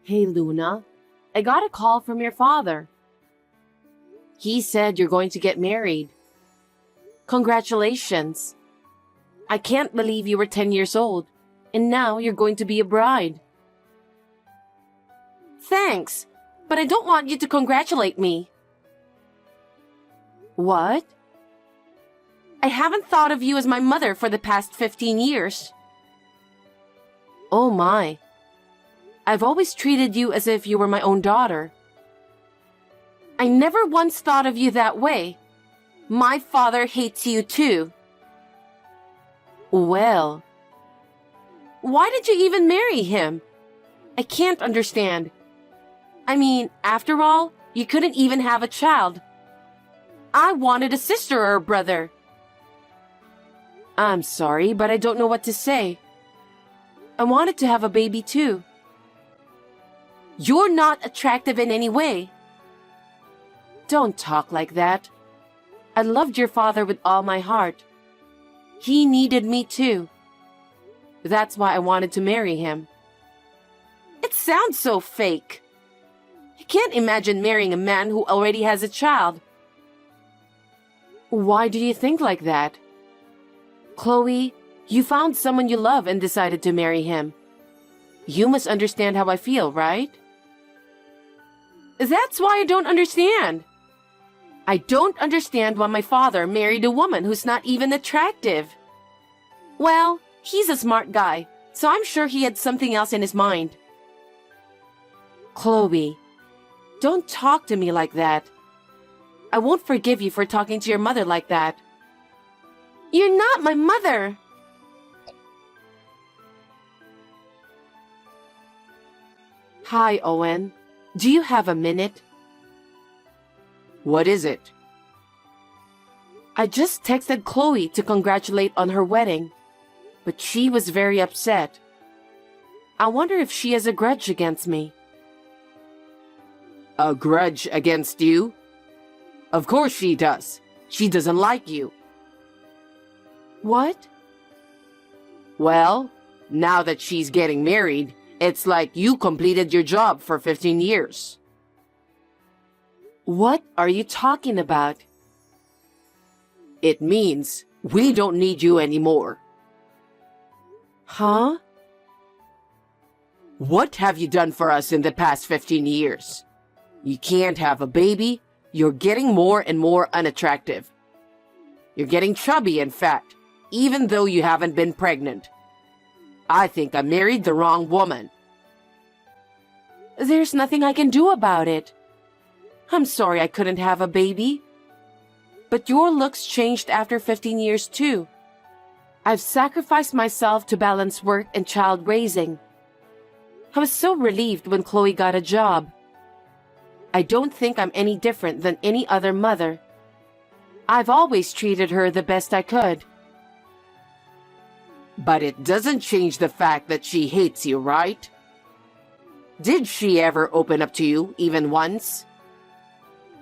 Hey, Luna. I got a call from your father. He said you're going to get married. Congratulations. I can't believe you were 10 years old, and now you're going to be a bride. Thanks, but I don't want you to congratulate me. What? I haven't thought of you as my mother for the past 15 years. Oh my. I've always treated you as if you were my own daughter. I never once thought of you that way. My father hates you too. Well, why did you even marry him? I can't understand. I mean, after all, you couldn't even have a child. I wanted a sister or a brother. I'm sorry, but I don't know what to say. I wanted to have a baby too. You're not attractive in any way. Don't talk like that. I loved your father with all my heart. He needed me too. That's why I wanted to marry him. It sounds so fake. I can't imagine marrying a man who already has a child. Why do you think like that? Chloe, you found someone you love and decided to marry him. You must understand how I feel, right? That's why I don't understand. I don't understand why my father married a woman who's not even attractive. Well, he's a smart guy, so I'm sure he had something else in his mind. Chloe, don't talk to me like that. I won't forgive you for talking to your mother like that. You're not my mother. Hi, Owen. Do you have a minute? What is it? I just texted Chloe to congratulate on her wedding, but she was very upset. I wonder if she has a grudge against me. A grudge against you? Of course she does. She doesn't like you. What? Well, now that she's getting married, it's like you completed your job for 15 years. What are you talking about? It means we don't need you anymore. Huh? What have you done for us in the past 15 years? You can't have a baby. You're getting more and more unattractive. You're getting chubby and fat, even though you haven't been pregnant. I think I married the wrong woman. There's nothing I can do about it. I'm sorry I couldn't have a baby. But your looks changed after 15 years too. I've sacrificed myself to balance work and child raising. I was so relieved when Chloe got a job. I don't think I'm any different than any other mother. I've always treated her the best I could. But it doesn't change the fact that she hates you, right? Did she ever open up to you, even once?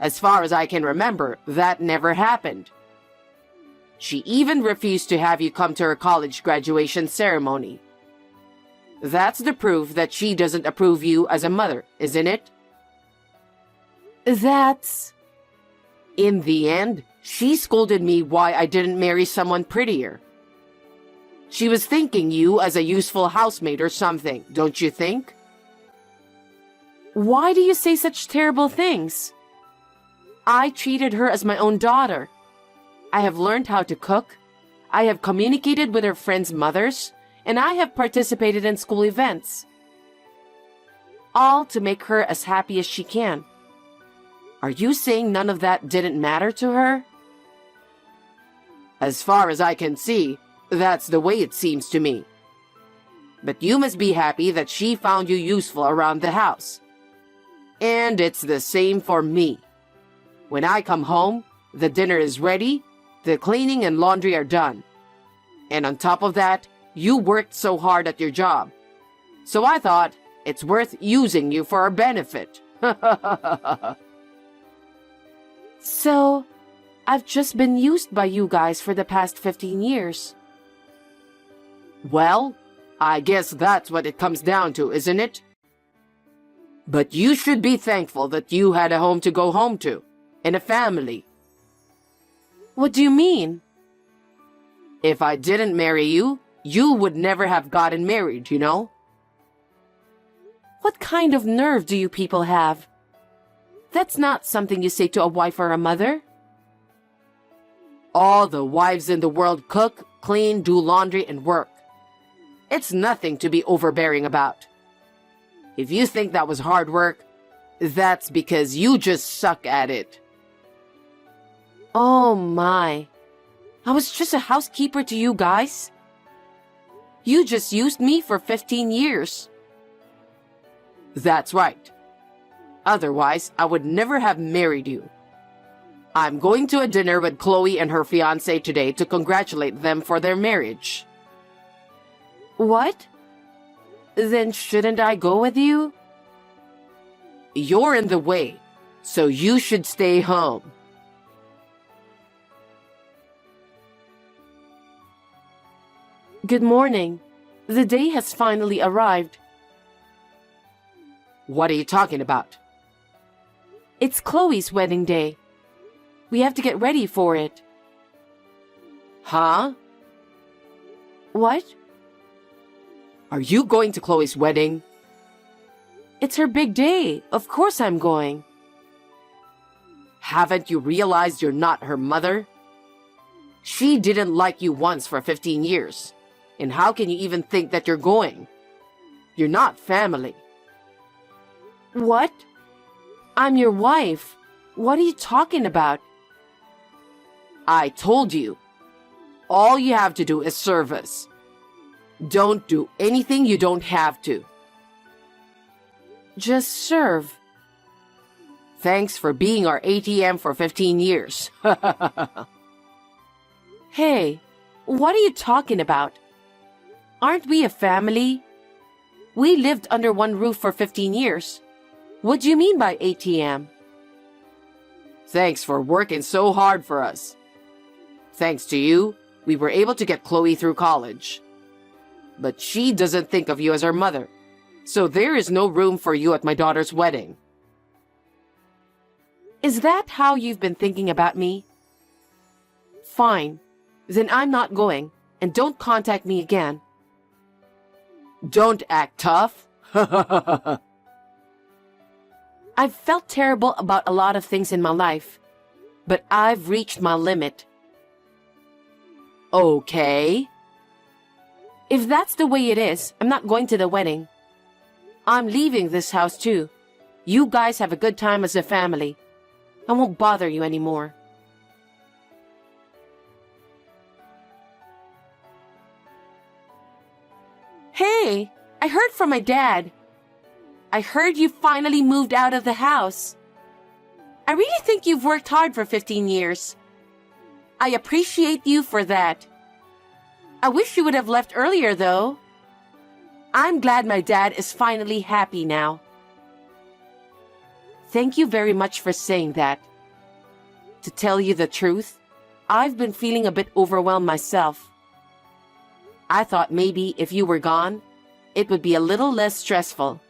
As far as I can remember, that never happened. She even refused to have you come to her college graduation ceremony. That's the proof that she doesn't approve you as a mother, isn't it? That's... In the end, she scolded me why I didn't marry someone prettier. She was thinking you as a useful housemate or something, don't you think? Why do you say such terrible things? I treated her as my own daughter. I have learned how to cook. I have communicated with her friends' mothers, and I have participated in school events. All to make her as happy as she can. Are you saying none of that didn't matter to her? As far as I can see, that's the way it seems to me. But you must be happy that she found you useful around the house. And it's the same for me. When I come home, the dinner is ready, the cleaning and laundry are done. And on top of that, you worked so hard at your job. So I thought it's worth using you for our benefit. So, I've just been used by you guys for the past 15 years. Well, I guess that's what it comes down to, isn't it? But you should be thankful that you had a home to go home to, and a family. What do you mean? If I didn't marry you, you would never have gotten married, you know? What kind of nerve do you people have? That's not something you say to a wife or a mother. All the wives in the world cook, clean, do laundry, and work. It's nothing to be overbearing about. If you think that was hard work, that's because you just suck at it. Oh my. I was just a housekeeper to you guys. You just used me for 15 years. That's right. Otherwise, I would never have married you. I'm going to a dinner with Chloe and her fiancé today to congratulate them for their marriage. What? Then shouldn't I go with you? You're in the way, so you should stay home. Good morning. The day has finally arrived. What are you talking about? It's Chloe's wedding day. We have to get ready for it. Huh? What? Are you going to Chloe's wedding? It's her big day. Of course I'm going. Haven't you realized you're not her mother? She didn't like you once for 15 years. And how can you even think that you're going? You're not family. What? I'm your wife. What are you talking about? I told you. All you have to do is serve us. Don't do anything you don't have to. Just serve. Thanks for being our ATM for 15 years. Hey, what are you talking about? Aren't we a family? We lived under one roof for 15 years. What do you mean by ATM? Thanks for working so hard for us. Thanks to you, we were able to get Chloe through college. But she doesn't think of you as her mother, so there is no room for you at my daughter's wedding. Is that how you've been thinking about me? Fine. Then I'm not going, and don't contact me again. Don't act tough. I've felt terrible about a lot of things in my life, but I've reached my limit. Okay. If that's the way it is, I'm not going to the wedding. I'm leaving this house too. You guys have a good time as a family. I won't bother you anymore. Hey, I heard from my dad. I heard you finally moved out of the house. I really think you've worked hard for 15 years. I appreciate you for that. I wish you would have left earlier, though. I'm glad my dad is finally happy now. Thank you very much for saying that. To tell you the truth, I've been feeling a bit overwhelmed myself. I thought maybe if you were gone, it would be a little less stressful.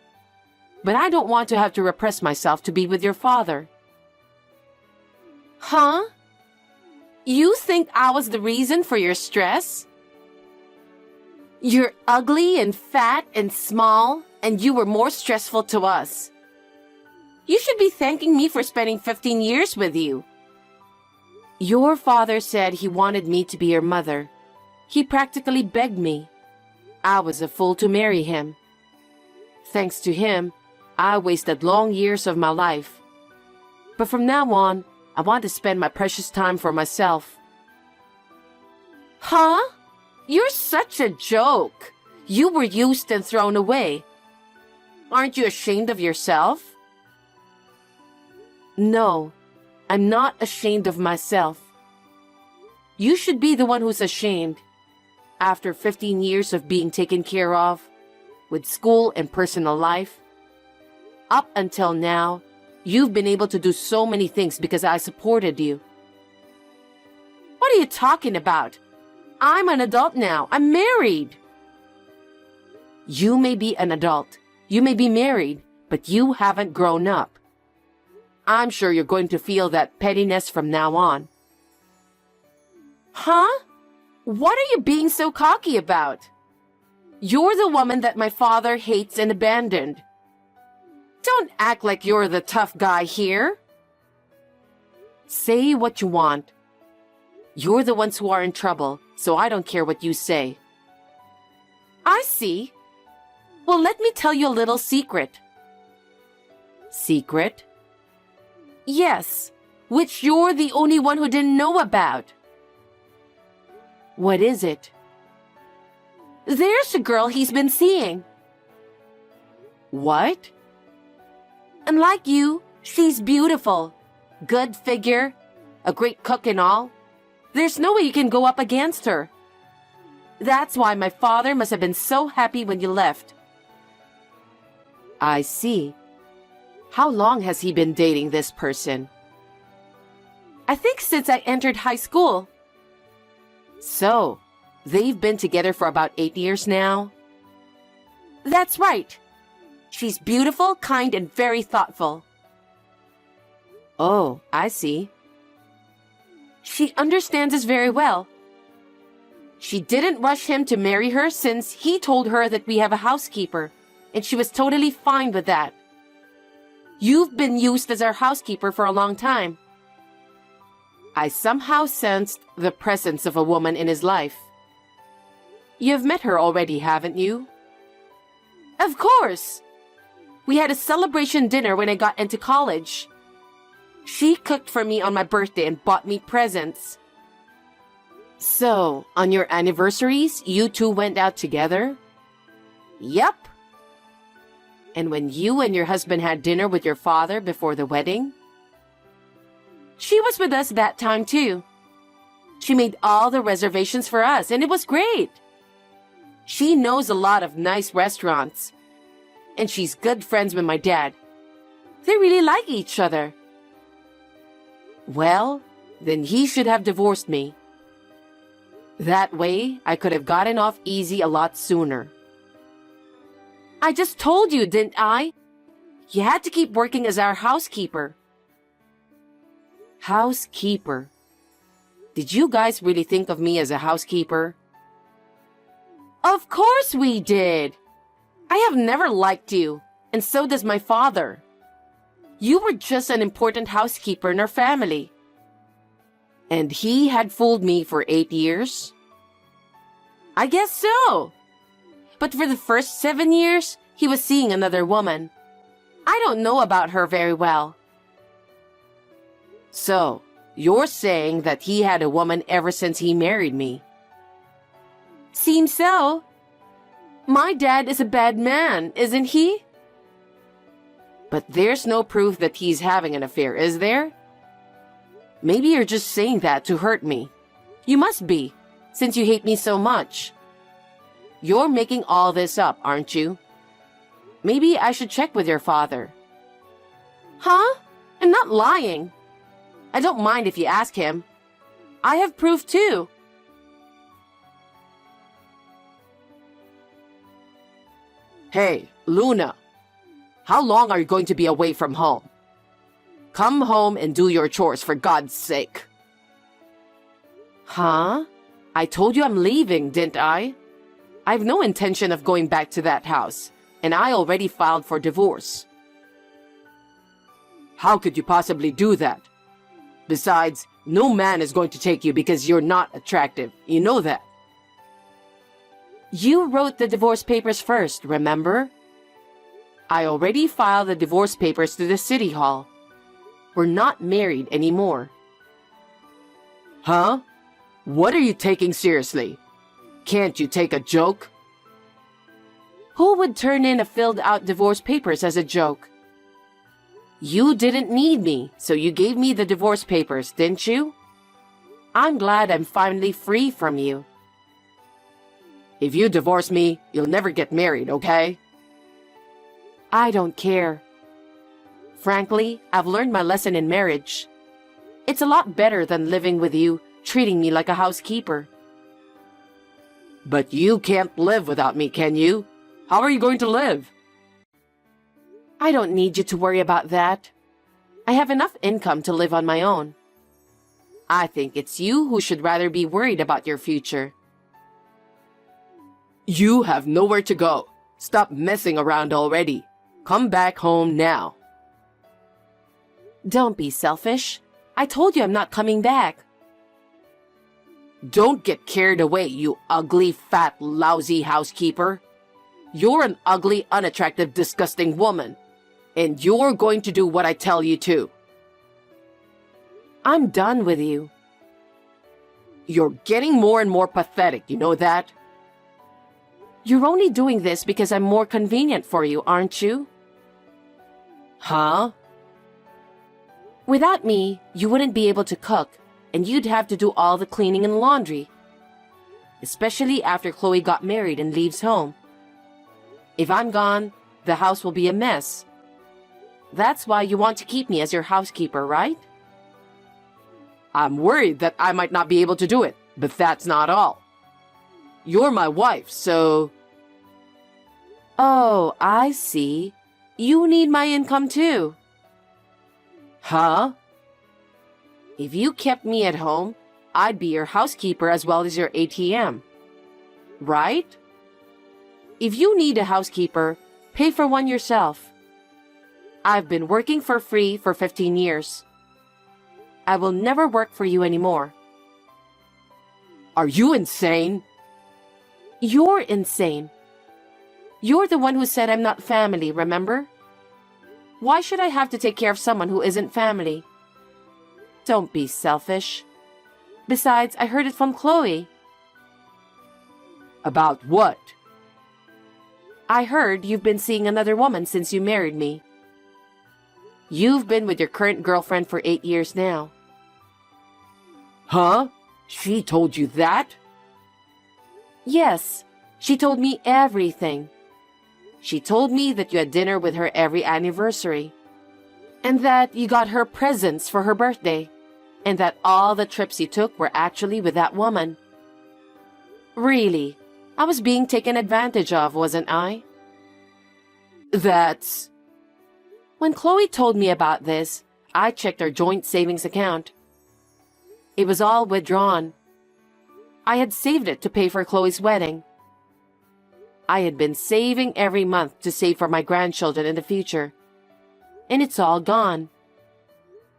But I don't want to have to repress myself to be with your father. Huh? You think I was the reason for your stress? You're ugly and fat and small, and you were more stressful to us. You should be thanking me for spending 15 years with you. Your father said he wanted me to be your mother. He practically begged me. I was a fool to marry him. Thanks to him, I wasted long years of my life. But from now on, I want to spend my precious time for myself. Huh? You're such a joke. You were used and thrown away. Aren't you ashamed of yourself? No, I'm not ashamed of myself. You should be the one who's ashamed. After 15 years of being taken care of, with school and personal life, up until now, you've been able to do so many things because I supported you. What are you talking about? I'm an adult now. I'm married. You may be an adult. You may be married, But you haven't grown up. I'm sure you're going to feel that pettiness from now on. Huh? What are you being so cocky about? You're the woman that my father hates and abandoned. Don't act like you're the tough guy here. Say what you want. You're the ones who are in trouble, so I don't care what you say. I see. Well, let me tell you a little secret. Secret? Yes, which you're the only one who didn't know about. What is it? There's a girl he's been seeing. What? And like you, she's beautiful. Good figure, a great cook and all. There's no way you can go up against her. That's why my father must have been so happy when you left. I see. How long has he been dating this person? I think since I entered high school. So, they've been together for about 8 years now? That's right. She's beautiful, kind, and very thoughtful. Oh, I see. She understands us very well. She didn't rush him to marry her since he told her that we have a housekeeper, and she was totally fine with that. You've been used as our housekeeper for a long time. I somehow sensed the presence of a woman in his life. You've met her already, haven't you? Of course! We had a celebration dinner when I got into college. She cooked for me on my birthday and bought me presents. So, on your anniversaries, you two went out together? Yep. And when you and your husband had dinner with your father before the wedding? She was with us that time too. She made all the reservations for us, and it was great. She knows a lot of nice restaurants, and she's good friends with my dad. They really like each other. Well, then he should have divorced me. That way, I could have gotten off easy a lot sooner. I just told you, didn't I? You had to keep working as our housekeeper. Housekeeper? Did you guys really think of me as a housekeeper? Of course we did. I have never liked you, and so does my father. You were just an important housekeeper in our family. And he had fooled me for 8 years? I guess so. But for the first 7 years, he was seeing another woman. I don't know about her very well. So, you're saying that he had a woman ever since he married me? Seems so. My dad is a bad man, isn't he? But there's no proof that he's having an affair, is there? Maybe you're just saying that to hurt me. You must be, since you hate me so much. You're making all this up, aren't you? Maybe I should check with your father. Huh? I'm not lying. I don't mind if you ask him. I have proof too. Hey, Luna. How long are you going to be away from home? Come home and do your chores, for God's sake. Huh? I told you I'm leaving, didn't I? I've no intention of going back to that house, and I already filed for divorce. How could you possibly do that? Besides, no man is going to take you because you're not attractive. You know that. You wrote the divorce papers first, remember? I already filed the divorce papers to the city hall. We're not married anymore. Huh? What are you taking seriously? Can't you take a joke? Who would turn in a filled-out divorce papers as a joke? You didn't need me, so you gave me the divorce papers, didn't you? I'm glad I'm finally free from you. If you divorce me, you'll never get married, okay? I don't care. Frankly, I've learned my lesson in marriage. It's a lot better than living with you, treating me like a housekeeper. But you can't live without me, can you? How are you going to live? I don't need you to worry about that. I have enough income to live on my own. I think it's you who should rather be worried about your future. You have nowhere to go. Stop messing around already. Come back home now. Don't be selfish. I told you I'm not coming back. Don't get carried away, you ugly, fat, lousy housekeeper. You're an ugly, unattractive, disgusting woman. And you're going to do what I tell you to. I'm done with you. You're getting more and more pathetic, you know that? You're only doing this because I'm more convenient for you, aren't you? Huh? Without me, you wouldn't be able to cook, and you'd have to do all the cleaning and laundry. Especially after Chloe got married and leaves home. If I'm gone, the house will be a mess. That's why you want to keep me as your housekeeper, right? I'm worried that I might not be able to do it, but that's not all. You're my wife, so... Oh, I see. You need my income too. Huh? If you kept me at home, I'd be your housekeeper as well as your ATM. Right? If you need a housekeeper, pay for one yourself. I've been working for free for 15 years. I will never work for you anymore. Are you insane? You're insane. You're the one who said I'm not family, remember? Why should I have to take care of someone who isn't family? Don't be selfish. Besides, I heard it from Chloe. About what? I heard you've been seeing another woman since you married me. You've been with your current girlfriend for 8 years now. Huh? She told you that? Yes, she told me everything. She told me that you had dinner with her every anniversary, and that you got her presents for her birthday, and that all the trips you took were actually with that woman. Really, I was being taken advantage of, wasn't I? That's... When Chloe told me about this, I checked our joint savings account. It was all withdrawn. I had saved it to pay for Chloe's wedding. I had been saving every month to save for my grandchildren in the future. And it's all gone.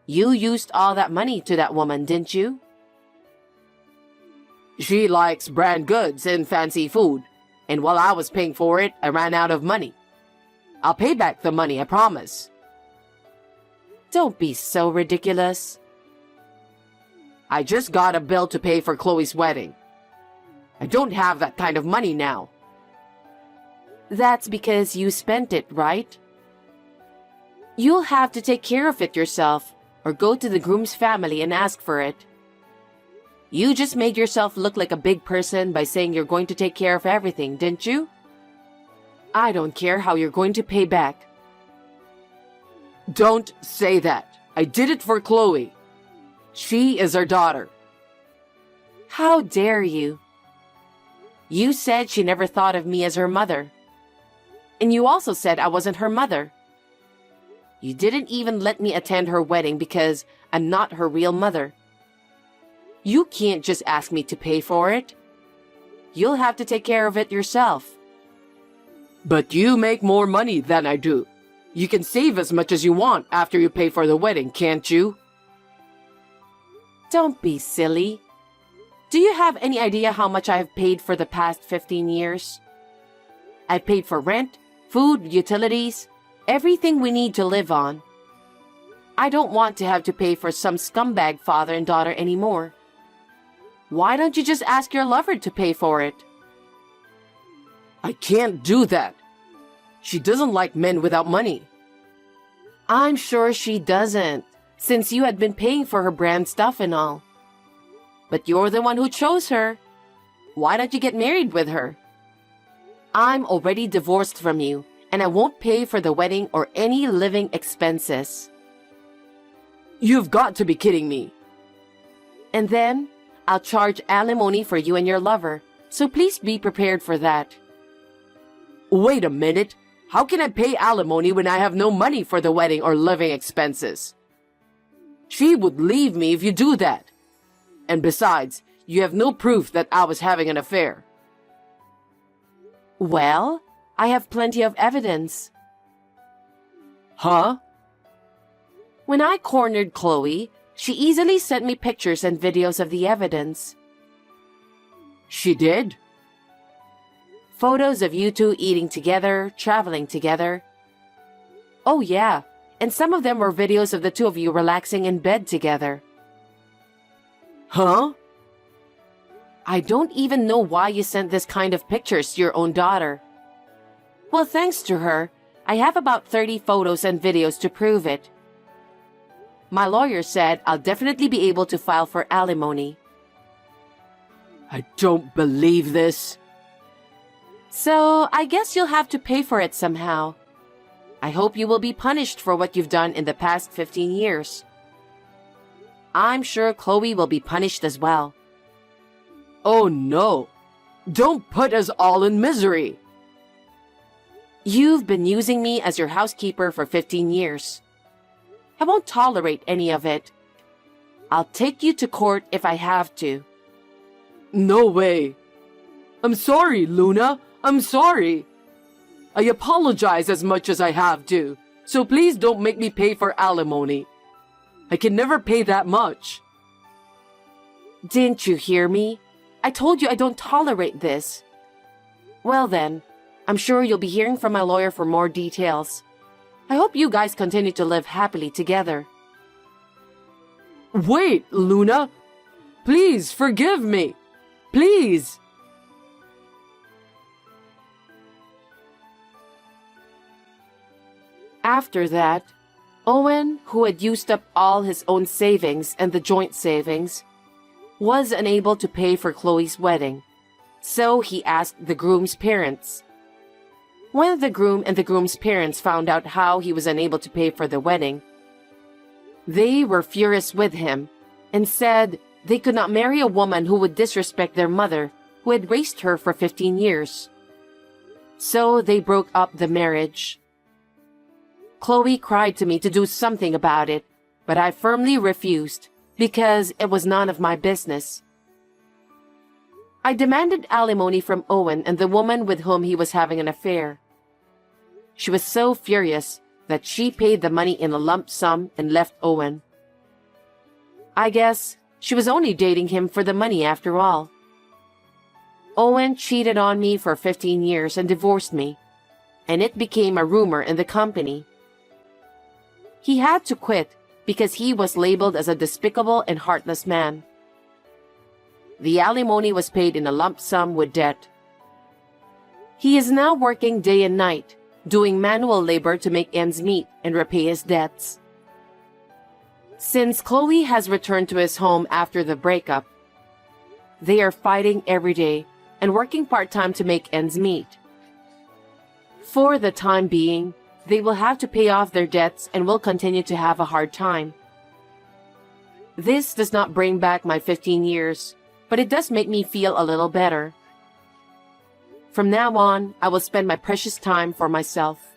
You used all that money to that woman, didn't you? She likes brand goods and fancy food, and while I was paying for it, I ran out of money. I'll pay back the money, I promise. Don't be so ridiculous. I just got a bill to pay for Chloe's wedding. I don't have that kind of money now. That's because you spent it, right? You'll have to take care of it yourself, or go to the groom's family and ask for it. You just made yourself look like a big person by saying you're going to take care of everything, didn't you? I don't care how you're going to pay back. Don't say that. I did it for Chloe. She is our daughter. How dare you? You said she never thought of me as her mother. And you also said I wasn't her mother. You didn't even let me attend her wedding because I'm not her real mother. You can't just ask me to pay for it. You'll have to take care of it yourself. But you make more money than I do. You can save as much as you want after you pay for the wedding, can't you? Don't be silly. Do you have any idea how much I have paid for the past 15 years? I paid for rent, food, utilities, everything we need to live on. I don't want to have to pay for some scumbag father and daughter anymore. Why don't you just ask your lover to pay for it? I can't do that. She doesn't like men without money. I'm sure she doesn't, since you had been paying for her brand stuff and all. But you're the one who chose her. Why don't you get married with her? I'm already divorced from you, and I won't pay for the wedding or any living expenses. You've got to be kidding me. And then, I'll charge alimony for you and your lover, so please be prepared for that. Wait a minute. How can I pay alimony when I have no money for the wedding or living expenses? She would leave me if you do that. And besides, you have no proof that I was having an affair. Well, I have plenty of evidence. Huh? When I cornered Chloe, she easily sent me pictures and videos of the evidence. She did? Photos of you two eating together, traveling together. Oh yeah, and some of them were videos of the two of you relaxing in bed together. Huh? I don't even know why you sent this kind of pictures to your own daughter. Well, thanks to her, I have about 30 photos and videos to prove it. My lawyer said I'll definitely be able to file for alimony. I don't believe this. So, I guess you'll have to pay for it somehow. I hope you will be punished for what you've done in the past 15 years. I'm sure Chloe will be punished as well. Oh no! Don't put us all in misery! You've been using me as your housekeeper for 15 years. I won't tolerate any of it. I'll take you to court if I have to. No way! I'm sorry, Luna! I'm sorry! I apologize as much as I have to, so please don't make me pay for alimony. I can never pay that much. Didn't you hear me? I told you I don't tolerate this. Well then, I'm sure you'll be hearing from my lawyer for more details. I hope you guys continue to live happily together. Wait, Luna! Please forgive me! Please! After that, Owen, who had used up all his own savings and the joint savings, was unable to pay for Chloe's wedding, so he asked the groom's parents. When the groom and the groom's parents found out how he was unable to pay for the wedding, they were furious with him and said they could not marry a woman who would disrespect their mother, who had raised her for 15 years. So they broke up the marriage. Chloe cried to me to do something about it, but I firmly refused because it was none of my business. I demanded alimony from Owen and the woman with whom he was having an affair. She was so furious that she paid the money in a lump sum and left Owen. I guess she was only dating him for the money after all. Owen cheated on me for 15 years and divorced me, and it became a rumor in the company. He had to quit because he was labeled as a despicable and heartless man. The alimony was paid in a lump sum with debt. He is now working day and night, doing manual labor to make ends meet and repay his debts. Since Chloe has returned to his home after the breakup, they are fighting every day and working part-time to make ends meet. For the time being, they will have to pay off their debts and will continue to have a hard time. This does not bring back my 15 years, but it does make me feel a little better. From now on, I will spend my precious time for myself.